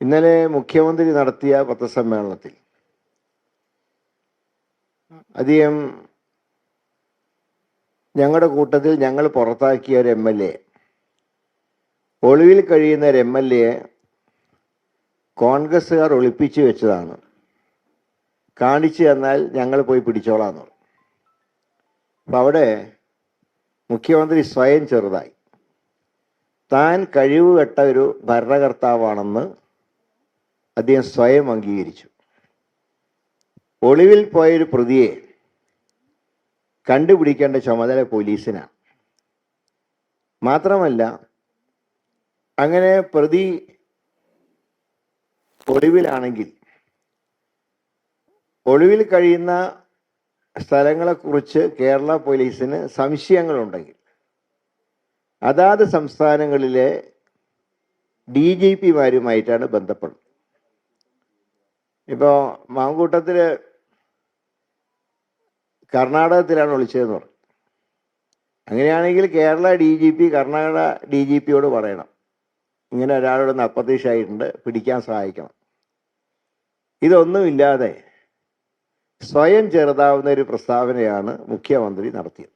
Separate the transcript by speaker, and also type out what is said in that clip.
Speaker 1: ഇന്നലെ മുഖ്യമന്ത്രി നടത്തിയ പത്രസമ്മേളനത്തിൽ അധികം ഞങ്ങളുടെ കൂട്ടത്തിൽ ഞങ്ങൾ പുറത്താക്കിയ ഒരു MLA, ഒളിവിൽ കഴിയുന്ന ഒരു MLA കോൺഗ്രസ്സുകാർ ഒളിപ്പിച്ചു വെച്ചതാണ്, കാണിച്ചു തന്നാൽ ഞങ്ങൾ പോയി പിടിച്ചോളാന്ന് പറഞ്ഞു. അപ്പം അവിടെ മുഖ്യമന്ത്രി സ്വയം ചെറുതായി. താൻ കഴിവുകെട്ട ഒരു ഭരണകർത്താവാണെന്ന് അദ്ദേഹം സ്വയം അംഗീകരിച്ചു. ഒളിവിൽ പോയൊരു പ്രതിയെ കണ്ടുപിടിക്കേണ്ട ചുമതല പോലീസിനാണ്. മാത്രമല്ല, അങ്ങനെ പ്രതി ഒളിവിലാണെങ്കിൽ ഒളിവിൽ കഴിയുന്ന സ്ഥലങ്ങളെക്കുറിച്ച് കേരള പോലീസിന് സംശയങ്ങളുണ്ടെങ്കിൽ അതാത് സംസ്ഥാനങ്ങളിലെ DGPമാരുമായിട്ടാണ് ബന്ധപ്പെടുന്നത്. ഇപ്പോൾ മാങ്കൂട്ടത്തിൽ കർണാടകത്തിലാണ് ഒളിച്ചതെന്ന് പറഞ്ഞു. അങ്ങനെയാണെങ്കിൽ കേരള DGP കർണാടക DGPയോട് പറയണം, ഇങ്ങനെ ഒരാളോടൊന്ന് അപ്രതീക്ഷയായിട്ടുണ്ട്, പിടിക്കാൻ സഹായിക്കണം. ഇതൊന്നുമില്ലാതെ സ്വയം ചെറുതാവുന്ന ഒരു പ്രസ്താവനയാണ് മുഖ്യമന്ത്രി നടത്തിയത്.